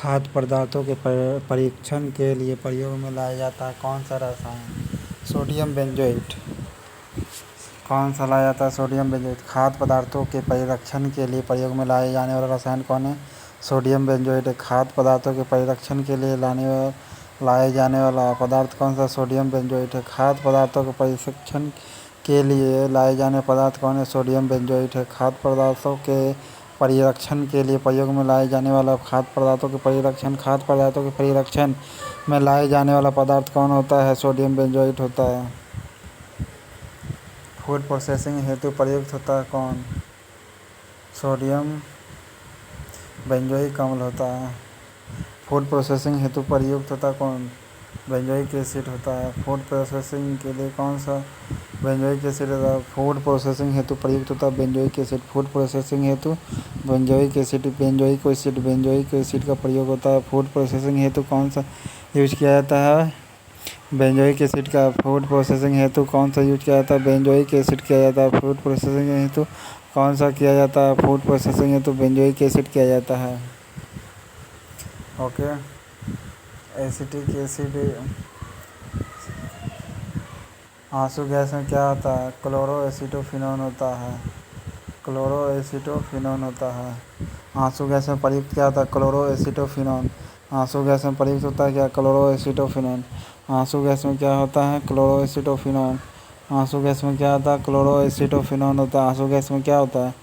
खाद्य पदार्थों के परीक्षण के लिए प्रयोग में लाया जाता है कौन सा रसायन? Sodium benzoate. कौन सा लाया जाता है? Sodium benzoate. खाद्य पदार्थों के परीक्षण के लिए प्रयोग में लाए जाने वाला रसायन कौन है? Sodium benzoate. खाद्य पदार्थों के परीक्षण के लिए लाए जाने वाला पदार्थ कौन सा? सोडियम बेंजोएट है। खाद्य पदार्थों के परीक्षण के लिए लाए जाने पदार्थ कौन है? सोडियम बेंजोएट है। खाद्य पदार्थों के परीक्षण के लिए प्रयोग में लाए जाने वाला खाद्य पदार्थों के परीक्षण में लाए जाने वाला पदार्थ कौन होता है? सोडियम बेंजोएट होता है। फूड प्रोसेसिंग हेतु प्रयुक्त होता है कौन? सोडियम बेंजोइक अम्ल होता है। फूड प्रोसेसिंग हेतु प्रयुक्त होता है कौन? बेंजोइक एसिड होता है। फूड प्रोसेसिंग के लिए कौन सा बेंजोइक एसिड होता है? फूड प्रोसेसिंग हेतु प्रयुक्त होता है बेंजोइक एसिड। फूड प्रोसेसिंग हेतु बेंजोइक एसिड का प्रयोग होता है। फूड प्रोसेसिंग हेतु कौन सा यूज किया जाता है? बेंजोइक एसिड का। फूड प्रोसेसिंग हेतु कौन सा यूज किया जाता है? बेंजोइक एसिड किया जाता है। फूड प्रोसेसिंग हेतु कौन सा किया जाता है? फूड प्रोसेसिंग हेतु बेंजोइक एसिड किया जाता है। ओके। एसिटिक एसिड आंसू गैस में क्या होता है? क्लोरोएसिटोफिनोन होता है। क्लोरोएसिटोफिनोन होता है। आंसू गैस में प्रयुक्त क्या होता है? क्लोरोएसिटोफिनोन। आंसू गैस में प्रयुक्त होता है क्या? क्लोरोएसिटोफिनोन। आंसू गैस में क्या होता है? क्लोरोएसिटोफिनोन। आंसू गैस में क्या होता है? क्लोरोएसिटोफिनोन होता है। आंसू गैस में क्या होता है?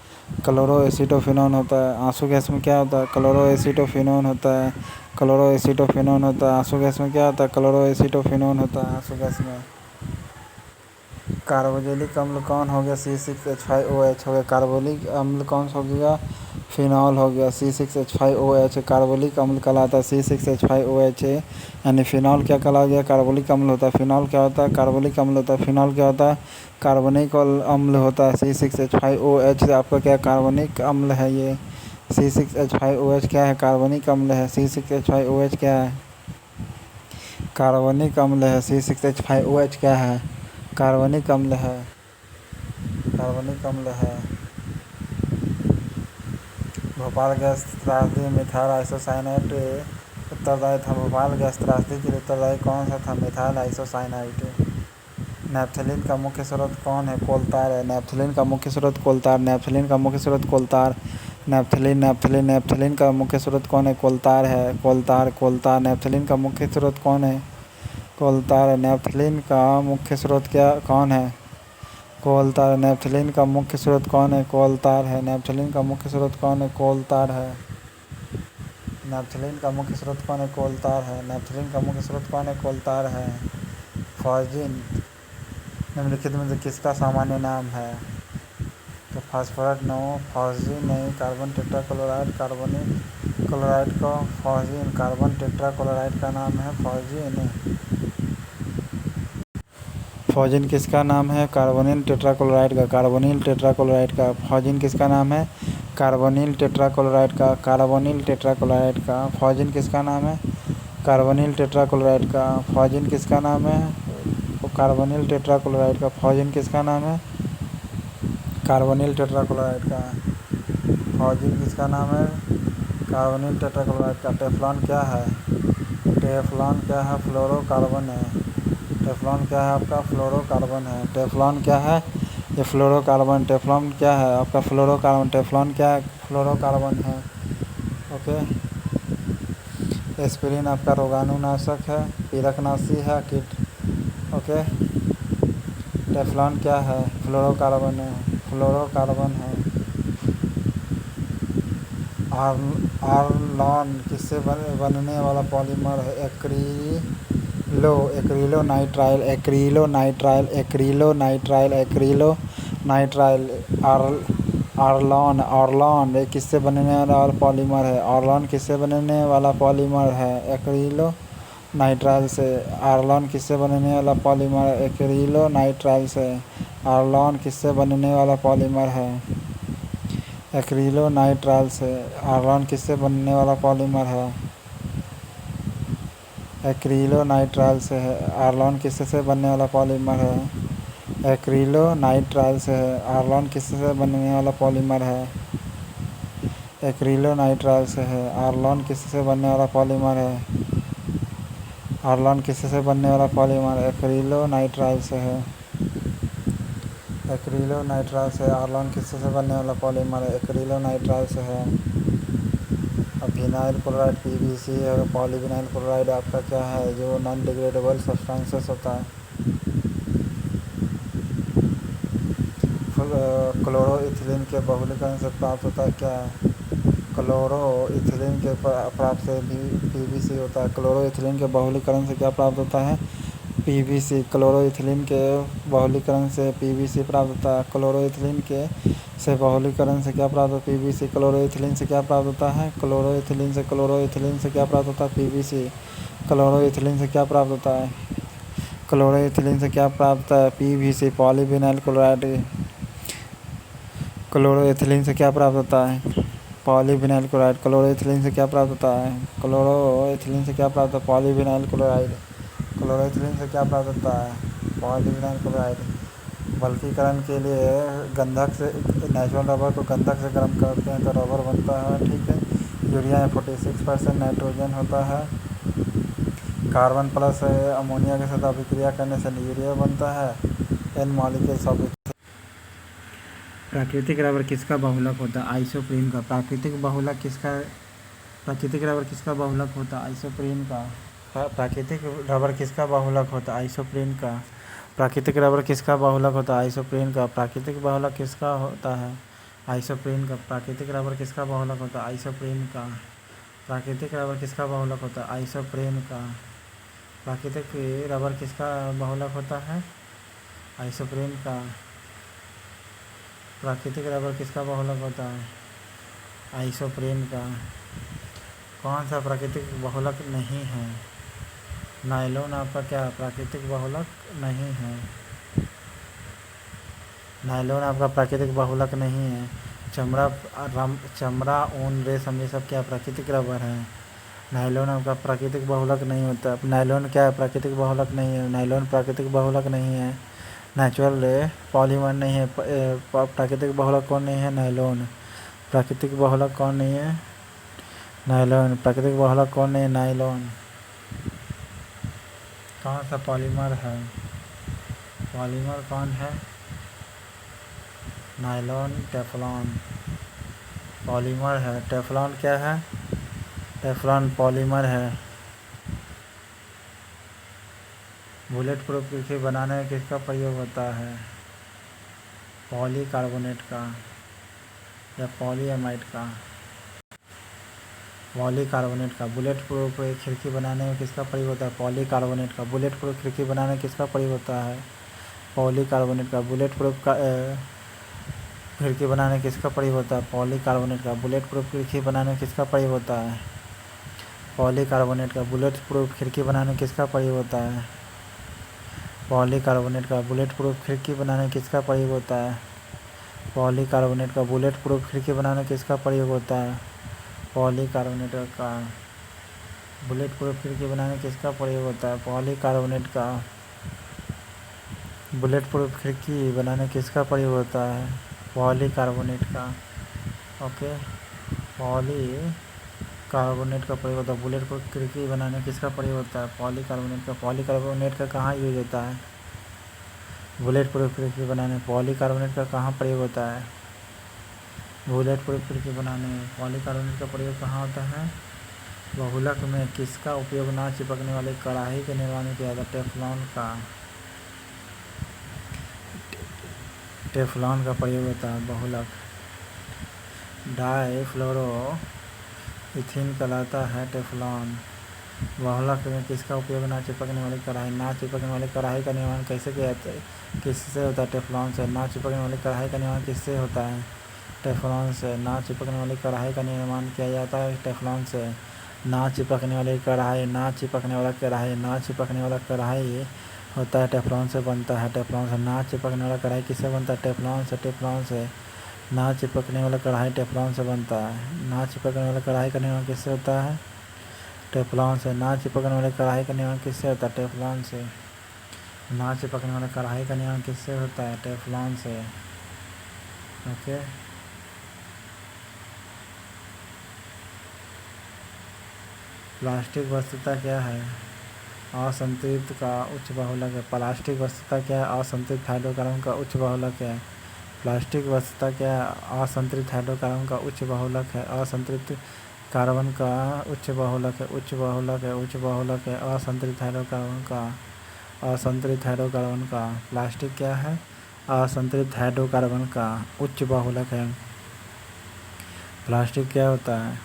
क्लोरोएसिटोफिनोन होता है। आंसू गैस में क्या होता है? क्लोरोएसिटोफिनोन होता है। क्लोरोएसिटोफिनोन होता है। आंसू गैस में क्या होता है? क्लोरोएसिटोफिनोन होता है। आंसू गैस में कार्बोक्जिलिक अम्ल कौन हो गया? C6H5OH हो गया। कार्बोलिक अम्ल कौन सा हो गया? फिनॉल हो गया। C6H5OH कार्बोलिक अम्ल कहलाता है। C6H5OH यानी फिनॉल क्या कहला गया? कार्बोलिक अम्ल होता है। फिनॉल क्या होता है? कार्बोलिक अम्ल होता है। फिनॉल क्या होता है? कार्बनिक अम्ल होता है। C6H5OH आपका क्या कार्बनिक अम्ल है? ये C6H5OH क्या है? कार्बनिक अम्ल है। C6H5OH क्या है? कार्बनिक अम्ल है। C6H5OH क्या है? कार्बनिक अम्ल है। कार्बनिक अम्ल है। भोपाल गैस त्रासदी मिथाइल आइसोसाइनेट उत्तरदायी था। भोपाल गैस त्रासदी के लिए उत्तरदायी कौन सा था? Methyl isocyanate. नैप्थलीन का मुख्य स्रोत कौन है? कोलतार है। नैप्थलीन का मुख्य स्रोत कोलतार। नैप्थलीन का मुख्य स्रोत कोलतार। नैप्थलीन का मुख्य स्रोत कौन है? कोलतार है। कोलतार नैप्थलीन का मुख्य स्रोत कौन है? कोलतार है। नैप्थलीन का मुख्य स्रोत कौन है? कोलतार। नैप्थलीन का मुख्य स्रोत कौन है? कोलतार है। नैप्थलीन का मुख्य स्रोत कौन है? कोलतार है। नैप्थलीन का मुख्य स्रोत कौन है? कोलतार है। नैप्थलीन का मुख्य स्रोत कौन है? कोलतार है। फॉस्जीन निम्नलिखित में से किसका सामान्य नाम है? तो फास्फोरस नो, फॉस्जीन नहीं। कार्बन टेट्राक्लोराइड, कार्बोनिल क्लोराइड को फॉस्जीन। कार्बन टेट्राक्लोराइड का नाम है फॉस्जीन। फॉस्जीन किसका नाम है? कार्बोनिल टेट्राक्लोराइड का। कार्बोनिल टेट्राक्लोराइड का। फॉस्जीन किसका नाम है? कार्बोनिल टेट्राक्लोराइड का। कार्बोनिल टेट्राक्लोराइड का। फॉस्जीन किसका नाम है? कार्बोनिल टेट्राक्लोराइड का। फॉस्जीन किसका नाम है? कार्बोनिल टेट्राक्लोराइड का। फॉस्जीन किसका नाम है? कार्बोनिल टेट्राक्लोराइड का। फॉस्जीन किसका नाम है? कार्बोनिल टेट्राक्लोराइड का। टेफ्लॉन क्या है? टेफ्लॉन क्या है? फ्लोरोकार्बन है। टेफ्लॉन क्या है आपका? फ्लोरोकार्बन है। टेफ्लॉन क्या है? ये फ्लोरोकार्बन। टेफ्लॉन क्या है आपका? फ्लोरोकार्बन। टेफ्लॉन क्या है? फ्लोरोकार्बन है। ओके। एस्पिरिन आपका रोगाणुनाशक है, पीड़कनाशी है, कीट। ओके। टेफ्लॉन क्या है? फ्लोरोकार्बन है। फ्लोरोकार्बन है। आर्लॉन किससे बनने वाला पॉलीमर है? एक्रिलोनाइट्राइल। आर्लॉन ये किससे बनने वाला पॉलीमर है? आर्लॉन किससे बनने वाला पॉलीमर है? एक्रिलोनाइट्राइल से। आर्लॉन किससे बनने वाला पॉलीमर है? एक्रिलोनाइट्राइल से। आर्लॉन किससे बनने वाला पॉलीमर है? एक्रिलोनाइट्राइल से। आर्लॉन किससे बनने वाला पॉलीमर है? एक्रिलोनाइट्राइल से है। आर्लॉन किससे बनने वाला पॉलीमर है? एक्रिलोनाइट्राइल से है। आर्लॉन किससे बनने वाला पॉलीमर है? एक्रिलोनाइट्राइल से है। आर्लॉन किससे बनने वाला पॉलीमर है? आर्लॉन किससे बनने वाला पॉलीमर एक्रिलोनाइट्राइल से है। एक्रिलोनाइट्राइल से आर्लॉन किससे बनने वाला पॉलीमर एक्रिलोनाइट्राइल से है। अब विनाइल क्लोराइड पीवीसी है। पॉलीविनाइल क्लोराइड आपका क्या है? जो नॉन डिग्रेडेबल सब्सटेंसेस होता है। क्लोरोइथिलीन के बहुलीकरण से प्राप्त होता है क्या? क्लोरोइथिलीन के प्राप्त से पीवीसी होता है। क्लोरोइथिलीन के बहुलीकरण से क्या प्राप्त होता है? पीवीसी। क्लोरोइथिलीन के बहुलीकरण से पीवीसी प्राप्त होता है। क्लोरोइथिलीन के से बहुलीकरण से क्या प्राप्त होता है? पीवीसी। क्लोरोइथिलीन से क्या प्राप्त होता है? क्लोरोइथिलीन से क्या प्राप्त होता है? पीवीसी। क्लोरोइथिलीन से क्या प्राप्त होता है? क्लोरोइथिलीन से क्या प्राप्त है? पीवीसी। Polyvinyl chloride. क्लोरोइथिलीन से क्या प्राप्त होता है? Polyvinyl chloride. क्लोरोइथिलीन से क्या प्राप्त होता है? क्लोरोइथिलीन से क्या प्राप्त होता है? Polyvinyl chloride. क्लोरोइथिलीन से क्या प्राप्त होता है? Polyvinyl chloride. बल्कीकरण के लिए गंधक से नेचुरल रबर को गंधक से गर्म करते हैं तो रबर बनता है। ठीक है। यूरिया में 46% नाइट्रोजन होता है। कार्बन प्लस अमोनिया के साथ अभिक्रिया करने से यूरिया बनता है। N molecules of. प्राकृतिक रबर किसका बहुलक होता है? आइसोप्रीन का। प्राकृतिक रबर किसका बहुलक होता है? आइसोप्रीन का। प्राकृतिक रबर किसका बहुलक होता है? आइसोप्रीन का। प्राकृतिक रबर किसका बहुलक होता है? आइसोप्रीन का। प्राकृतिक बहुलक किसका होता है? आइसोप्रीन का। प्राकृतिक रबर किसका बहुलक होता है? आइसोप्रीन का। प्राकृतिक रबर किसका बहुलक होता है? आइसोप्रीन का। प्राकृतिक रबर किसका बहुलक होता है? आइसोप्रीन का। प्राकृतिक रबर किसका बहुलक होता है? आइसोप्रीन का। कौन सा प्राकृतिक बहुलक नहीं है? नायलॉन आपका क्या प्राकृतिक बहुलक नहीं है? नायलॉन आपका प्राकृतिक बहुलक नहीं है। चमड़ा ऊन रेशम ये सब क्या प्राकृतिक रबर है? नायलॉन आपका प्राकृतिक बहुलक नहीं होता। नायलॉन क्या है? प्राकृतिक बहुलक नहीं है। नायलॉन प्राकृतिक बहुलक नहीं है। नेचुरल पॉलीमर नहीं है। प्राकृतिक बहुलक कौन नहीं है? नायलॉन। प्राकृतिक बहुलक कौन नहीं है? नायलॉन। प्राकृतिक बहुलक कौन नहीं है? नायलॉन। कौन सा पॉलीमर है? पॉलीमर कौन है? नायलॉन। टेफ्लॉन पॉलीमर है। टेफ्लॉन क्या है? टेफ्लॉन पॉलीमर है। बुलेट प्रूफ खिड़की बनाने में किसका प्रयोग होता है? पॉलीकार्बोनेट का या पॉलीएमाइड का? पॉलीकार्बोनेट का। बुलेट प्रूफ खिड़की बनाने में किसका प्रयोग होता है? पॉलीकार्बोनेट का। बुलेट प्रूफ खिड़की बनाने में किसका प्रयोग होता है? पॉलीकार्बोनेट का। बुलेट प्रूफ का खिड़की बनाने में किसका प्रयोग होता है? पॉलीकार्बोनेट का। बुलेट प्रूफ खिड़की बनाने में किसका प्रयोग होता है? पॉलीकार्बोनेट का। बुलेट प्रूफ खिड़की बनाने में किसका प्रयोग होता है? पॉलीकार्बोनेट का। बुलेट प्रूफ खिड़की बनाने में किसका प्रयोग होता है? पॉलीकार्बोनेट का। बुलेट प्रूफ खिड़की बनाने में किसका प्रयोग होता है? पॉलीकार्बोनेट का। बुलेट प्रूफ खिड़की बनाने में किसका प्रयोग होता है? पॉलीकार्बोनेट का। बुलेट प्रूफ खिड़की बनाने में किसका प्रयोग होता है? पॉलीकार्बोनेट का। ओके। पॉलीकार्बोनेट का प्रयोग होता है। बुलेट प्रूफ खिड़की बनाने में किसका प्रयोग होता है? पॉलीकार्बोनेट का। पॉलीकार्बोनेट का कहाँ यूज होता है? बुलेट प्रूफ खिड़की बनाने में पॉलीकार्बोनेट का कहाँ प्रयोग होता है? बुलेट प्रूफ खिड़की बनाने में पॉलीकार्बोनेट का प्रयोग कहाँ होता है? बहुलक में। किसका उपयोग ना चिपकने वाली कढ़ाई के निर्माण में किया जाता है? टेफ्लॉन का। टेफ्लॉन का प्रयोग होता है बहुलक। डाईफ्लोरो इथीन कहलाता है टेफ्लॉन। बहुलक में किसका उपयोग ना चिपकने वाली कढ़ाई? ना चिपकने वाली कढ़ाई का निर्माण कैसे किया जाता है? किससे होता है? टेफ्लॉन से। ना चिपकने वाली कढ़ाई का निर्माण किससे होता है? टेफ्लॉन से। ना चिपकने वाली कढ़ाई का निर्माण किया जाता है टेफ्लॉन से। ना चिपकने वाली कढ़ाई। ना चिपकने वाला कढ़ाई। ना चिपकने वाला कढ़ाई होता है टेफ्लॉन से बनता है। टेफ्लॉन से। ना चिपकने वाला कढ़ाई किससे बनता है? टेफ्लॉन से। टेफ्लॉन से। ना चिपकने वाला कढ़ाई टेफ्लॉन से बनता है। ना चिपकने वाला कढ़ाई का निर्माण किससे होता है? टेफ्लॉन से। ना चिपकने वाले कढ़ाई का निर्माण किससे होता है? टेफ्लॉन से। ना चिपकने वाले कढ़ाई का निर्माण किससे होता है? टेफ्लॉन से। ओके। प्लास्टिक वस्तुतः क्या है? असंतृप्त का उच्च बहुलक है। प्लास्टिक वस्तुतः क्या है? असंतृप्त हाइड्रोकार्बन का उच्च बहुलक है। प्लास्टिक वस्तुतः क्या है? असंतृप्त हाइड्रोकार्बन का उच्च बहुलक है। असंतृप्त कार्बन का उच्च बहुलक है। उच्च बहुलक है। उच्च बहुलक है। असंतृप्त हाइड्रोकार्बन का। असंतृप्त हाइड्रोकार्बन का। प्लास्टिक क्या है? असंतृप्त हाइड्रोकार्बन का उच्च बहुलक है। प्लास्टिक क्या होता है?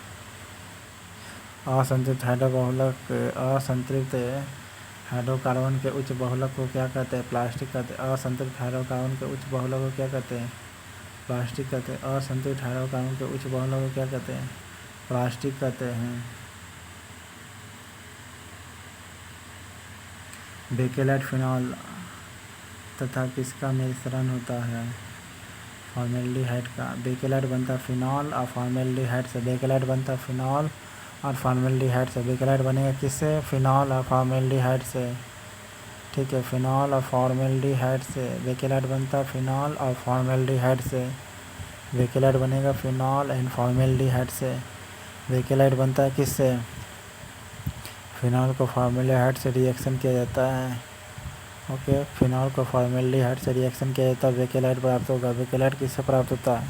असंतृप्त हाइड्रोबहुलक। असंतृप्त हाइड्रोकार्बन के उच्च बहुलक को क्या कहते हैं? प्लास्टिक कहते हैं। असंतृप्त हाइड्रोकार्बन के उच्च बहुलक को क्या कहते हैं? प्लास्टिक कहते हैं। असंतृप्त हाइड्रोकार्बन के उच्च बहुलक को क्या कहते हैं? प्लास्टिक कहते हैं। बेकेलाइट फिनॉल तथा किसका मिश्रण होता है? फॉर्मेल्डिहाइड का। बेकेलाइट बनता है फिनॉल और फॉर्मेल्डिहाइड से। बेकेलाइट बनता है फिनॉल और फॉर्मेल्डिहाइड से। बेकेलाइट बनेगा किससे? फिनॉल और फॉर्मेल्डिहाइड से। ठीक है, फिनॉल और फॉर्मेल्डिहाइड से बेकेलाइट बनता है फिनॉल और फॉर्मेल्डिहाइड से। बेकेलाइट बनेगा फिनॉल एंड फॉर्मेल्डिहाइड से। बेकेलाइट बनता है किससे? फिनॉल को फॉर्मेल्डिहाइड से रिएक्शन किया जाता है। ओके, फिनॉल को फॉर्मेल्डिहाइड से रिएक्शन किया जाता है, बेकेलाइट प्राप्त होगा। बेकेलाइट किससे प्राप्त होता है?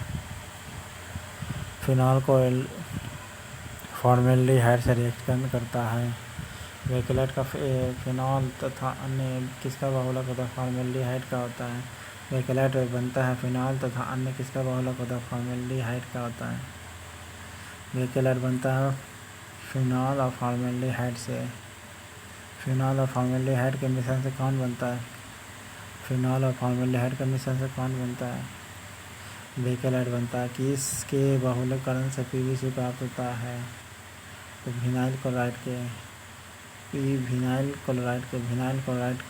फिनॉल को फॉर्मेल्डिहाइड से रिएक्शन करता है। बेकेलाइट का फिनॉल तथा अन्य किसका बहुलक होता है? फॉर्मेल्डिहाइड का होता है। बेकेलाइट बनता है फिनॉल तथा अन्य किसका बहुलक होता है? फॉर्मेल्डिहाइड का होता है। बेकेलाइट बनता है फिनॉल और फॉर्मेल्डिहाइड से। फिनॉल और फॉर्मेल्डिहाइड के मिश्रण से कौन बनता है? फिनॉल और फॉर्मेल्डिहाइड के मिश्रण से कौन बनता है? बेकेलाइट बनता है। किसके बहुलकरण से पीवीसी प्राप्त होता है? तो विनाइल क्लोराइड के। विनाइल क्लोराइड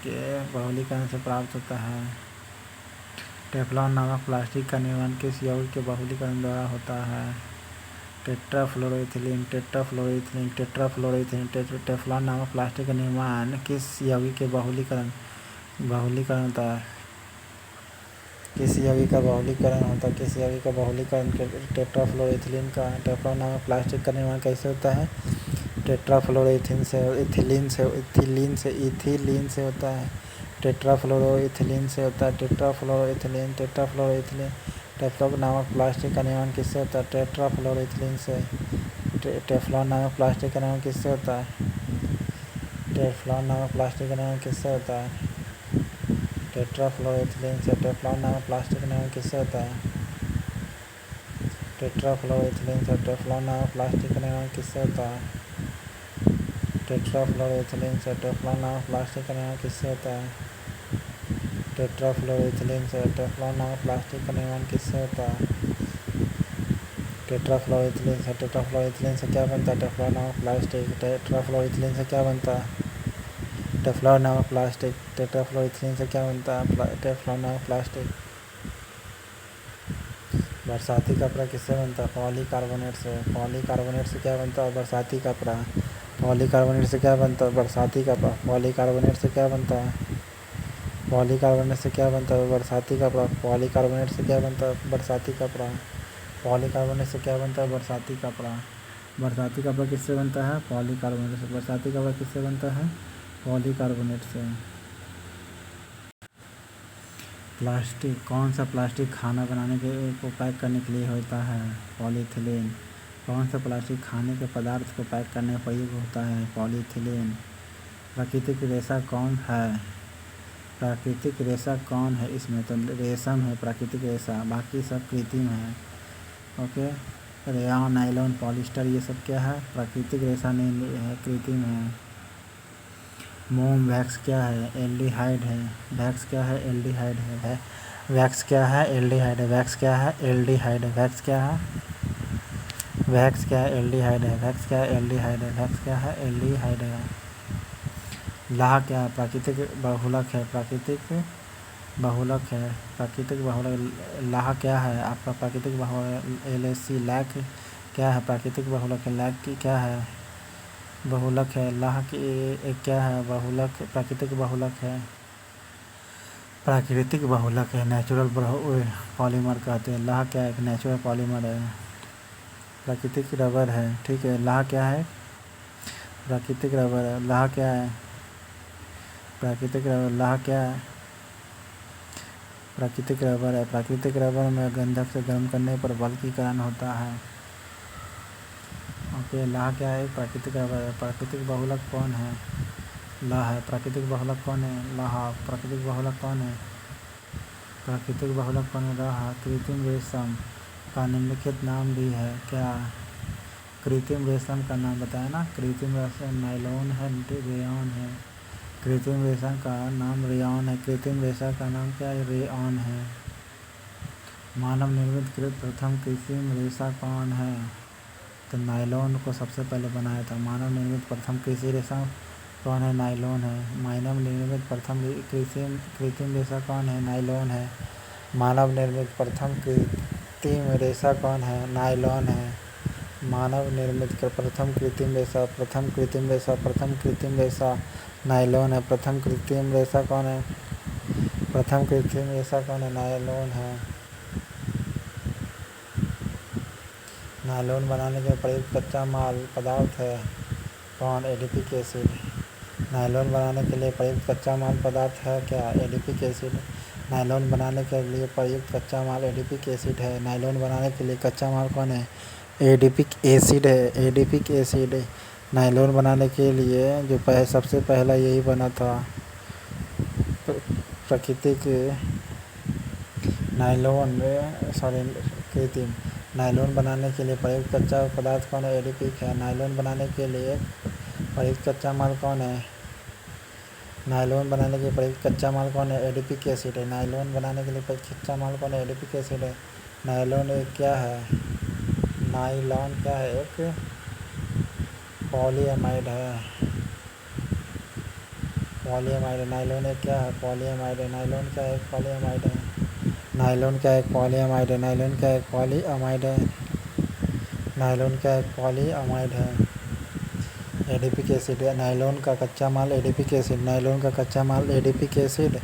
के बहुलीकरण से प्राप्त होता है। टेफ्लॉन नामक प्लास्टिक का निर्माण किस यौगिक के बहुलीकरण द्वारा होता है? टेट्राफ्लोरोइथिलीन। टेफ्लॉन नामक प्लास्टिक का निर्माण किस यौगिक के बहुलीकरण होता है? किस यौगिक का बहुलीकरण होता है? किस यौगिक का बहुलीकरण? टेट्राफ्लोरोइथिलीन का। टेफ्लॉन नामक प्लास्टिक का निर्माण कैसे होता है? टेट्राफ्लोरोइथिलीन से होता है। टेट्राफ्लोरोइथिलीन से होता है। टेफ्लॉन नामक प्लास्टिक का निर्माण किससे होता है? टेट्राफ्लोरोइथिलीन से। टेफ्लॉन नामक प्लास्टिक का निर्माण किससे होता है? टेफ्लॉन नामक प्लास्टिक का निर्माण किससे होता है? टेट्राफ्लोरोइथिलीन से। टेफ्लॉन नामक प्लास्टिक का निर्माण किससे होता है? टेट्राफ्लोरोइथिलीन से। टेफ्लॉन नामक प्लास्टिक का निर्माण किससे होता है? टेट्राफ्लोरोइथिलीन से। टेफ्लॉन नामक प्लास्टिक का निर्माण किससे होता है? टेट्राफ्लोरोइथिलीन से। टेफ्लॉन नामक प्लास्टिक का निर्माण किससे होता है? टेट्राफ्लोरोइथिलीन से। टेट्राफ्लोरोइथिलीन से क्या बनता है? टेफ्लॉन नामक प्लास्टिक। टेट्राफ्लोरोइथिलीन से क्या बनता है? टेफ्लॉन नामक प्लास्टिक। टेट्राफ्लोरोइथिलीन से क्या बनता है? टेफ्लॉन नामक प्लास्टिक। बरसाती कपड़ा किससे बनता है? पॉलीकार्बोनेट से। पॉलीकार्बोनेट से क्या बनता है? बरसाती कपड़ा। पॉलीकार्बोनेट से क्या बनता है? बरसाती कपड़ा। पॉलीकार्बोनेट से क्या बनता है? पॉलीकार्बोनेट से क्या बनता है? बरसाती कपड़ा। पॉलीकार्बोनेट से क्या बनता है? बरसाती कपड़ा। पॉलीकार्बोनेट से क्या बनता है? बरसाती कपड़ा। बरसाती कपड़ा किससे बनता है? पॉलीकार्बोनेट से। बरसाती कपड़ा किससे बनता है? पॉलीकार्बोनेट से। प्लास्टिक। कौन सा प्लास्टिक खाना बनाने के को पैक करने के लिए होता है? पॉलीथिलीन। कौन सा प्लास्टिक खाने के पदार्थ को पैक करने का प्रयोग होता है? पॉलीथिलीन। प्राकृतिक रेशा कौन है? प्राकृतिक रेशा कौन है इसमें? तो रेशम है प्राकृतिक रेशा, बाकी सब कृत्रिम है। ओके, रेयॉन, नायलॉन, पॉलिस्टर ये सब क्या है? प्राकृतिक रेशा नहीं है, कृत्रिम है। मोम। वैक्स क्या है? एल्डिहाइड है। वैक्स क्या है? एल्डिहाइड है। वैक्स क्या है? एल्डिहाइड है। वैक्स क्या है? एल्डिहाइड है। वैक्स क्या है? वैक्स क्या है? एल्डिहाइड है। वैक्स क्या है? एल्डिहाइड है। वैक्स क्या है? एल्डिहाइड है। लाह क्या है? प्राकृतिक बहुलक है। प्राकृतिक बहुलक है। प्राकृतिक बहुलक। लाह क्या है आपका? प्राकृतिक बहुलक। LAC लैक क्या है? प्राकृतिक बहुलक है। लैक की क्या है? बहुलक है। लाह की एक क्या है? बहुलक। प्राकृतिक बहुलक है। प्राकृतिक बहुलक है, नेचुरल पॉलीमर कहते हैं। लाह क्या है? एक नेचुरल पॉलीमर है। प्राकृतिक रबर है। ठीक है, लाह क्या है? प्राकृतिक रबर है। लाह क्या है? प्राकृतिक रबर, लाह क्या है? प्राकृतिक रबर है। प्राकृतिक रबर में गंधक से गर्म करने पर बल्कीकरण होता है। ओके, लाह क्या है? प्राकृतिक रबर है। प्राकृतिक बहुलक कौन है? लाह है। प्राकृतिक बहुलक कौन है? लाह। प्राकृतिक बहुलक कौन है? प्राकृतिक बहुलक कौन है? लाह। कृत्रिम रेशम का निम्नलिखित नाम भी है, क्या? कृत्रिम रेशम का नाम बताया ना। कृत्रिम रेशम नायलॉन है, रेयॉन है। कृत्रिम रेशम का नाम रेयॉन है। कृत्रिम रेशम का नाम क्या है? रेयॉन है। मानव निर्मित प्रथम कृत्रिम रेशा कौन है? तो नायलॉन को सबसे पहले बनाया था। मानव निर्मित प्रथम कृषि रेशा कौन है? नायलॉन है। मानव निर्मित प्रथम कृत्रिम रेशा कौन है? नायलॉन है। मानव निर्मित प्रथम कृत्रिम रेशा कौन है? नायलॉन है। मानव निर्मित प्रथम कृत्रिम रेशा नायलॉन है। प्रथम कृत्रिम रेशा कौन है? प्रथम कृत्रिम रेशा कौन है? नायलॉन है। नायलॉन बनाने के प्रयुक्त कच्चा माल पदार्थ है कौन? Adipic acid. नायलॉन बनाने के लिए प्रयुक्त कच्चा माल पदार्थ है क्या? Adipic acid. नायलॉन बनाने के लिए प्रयुक्त कच्चा माल एडिपिक एसिड है। नायलॉन बनाने के लिए कच्चा माल कौन है? एडिपिक एसिड है। एडिपिक एसिड नायलॉन बनाने के लिए जो सबसे पहला यही बना था। प्राकृतिक नायलॉन कृत्रिम नायलॉन बनाने के लिए प्रयुक्त कच्चा पदार्थ कौन है? एडिपिक है। नायलॉन बनाने के लिए प्रयुक्त कच्चा माल कौन है? नायलॉन बनाने के लिए प्रयुक्त कच्चा माल कौन है? एडिपिक एसिड है। नायलॉन बनाने के लिए प्रयुक्त कच्चा माल कौन है? एडिपिक एसिड है। नायलॉन एक क्या है? नायलॉन क्या है? एक पॉलीएमाइड है। पॉलीएमाइड है। नायलॉन एक क्या है? पॉलीएमाइड है। नायलॉन क्या है? पॉलीएमाइड है। नायलॉन क्या एक पॉलीएमाइड है? नायलॉन क्या एक पॉलीएमाइड है? नायलॉन क्या एक पॉलीएमाइड है? एडिपिक एसिड है। नायलॉन का कच्चा माल एडिपिक एसिड। नायलॉन का कच्चा माल एडिपिक एसिड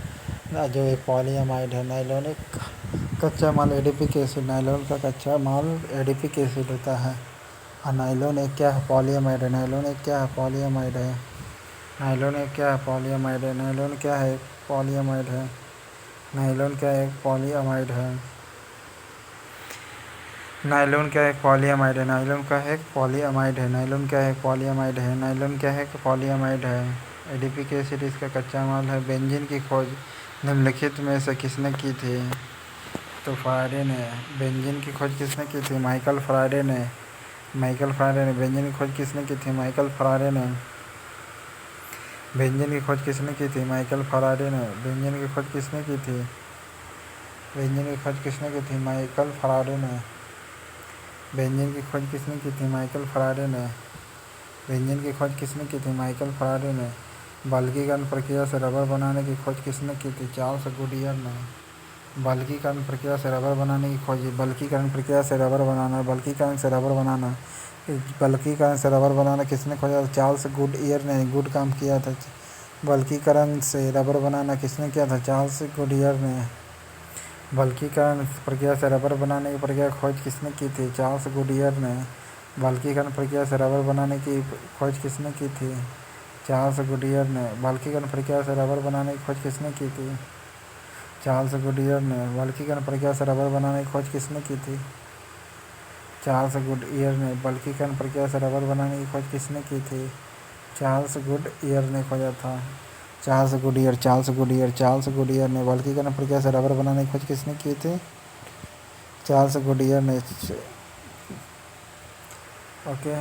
जो एक पॉलीएमाइड है। नायलॉन एक कच्चा माल एडिपिक एसिड। नायलॉन का कच्चा माल एडिपिक एसिड होता है। और नायलॉन एक क्या है? पॉलीएमाइड है। नायलॉन एक क्या है? पॉलीएमाइड है। नायलॉन एक क्या है? पॉलीएमाइड है। नायलॉन क्या है? पॉलीएमाइड है। नायलॉन क्या एक पॉलीएमाइड है? नायलॉन क्या एक पॉलीएमाइड है? नायलॉन का एक पॉलीएमाइड है। नायलॉन क्या एक पॉलीएमाइड है? नायलॉन क्या है? पॉलीएमाइड है। एडिपिक एसिड इसका कच्चा माल है। बेंजीन की खोज निम्नलिखित में से किसने की थी? तो फराडे ने। बेंजीन की खोज किसने की थी? माइकल फराडे ने। बेंजीन की खोज किसने की थी? माइकल फराडे ने। बेंजीन की खोज किसने की थी? माइकल फराडे ने। बेंजीन की खोज किसने की थी? बेंजीन की खोज किसने की थी? माइकल फराडे ने। बेंजीन की खोज किसने की थी? माइकल फराडे ने। बेंजीन की खोज किसने की थी? माइकल फराडे ने। बल्कीकरण प्रक्रिया से रबर बनाने की खोज किसने की थी? चार्ल्स गुडियर ने। बल्कीकरण प्रक्रिया से रबर बनाने की खोज। बल्कीकरण प्रक्रिया से रबर बनाना। बल्कीकरण से रबर बनाना। बल्कीकरण से रबर बनाना किसने खोजा? चार्ल्स गुडियर ने। गुड काम किया था। बल्कीकरण से रबर बनाना किसने किया था? चार्ल्स गुडियर ने। बल्कीकरण प्रक्रिया से रबर बनाने की प्रक्रिया खोज किसने की थी? चार्ल्स गुडियर ने। बल्कीकरण प्रक्रिया से रबर बनाने की खोज किसने की थी? चार्ल्स गुडियर ने। बल्कीकरण प्रक्रिया से रबर बनाने की खोज किसने की थी? चार्ल्स गुडियर ने। बल्कीकरण प्रक्रिया से रबर बनाने की खोज किसने की थी? चार्ल्स गुडियर ने। बल्कीकरण प्रक्रिया से रबर बनाने की खोज किसने की थी? चार्ल्स गुडियर ने खोजा था। चार्ल्स गुडियर ने। बल्कीकरण प्रक्रिया से रबर बनाने की खोज किसने की थी? चार्ल्स गुडियर ने। ओके।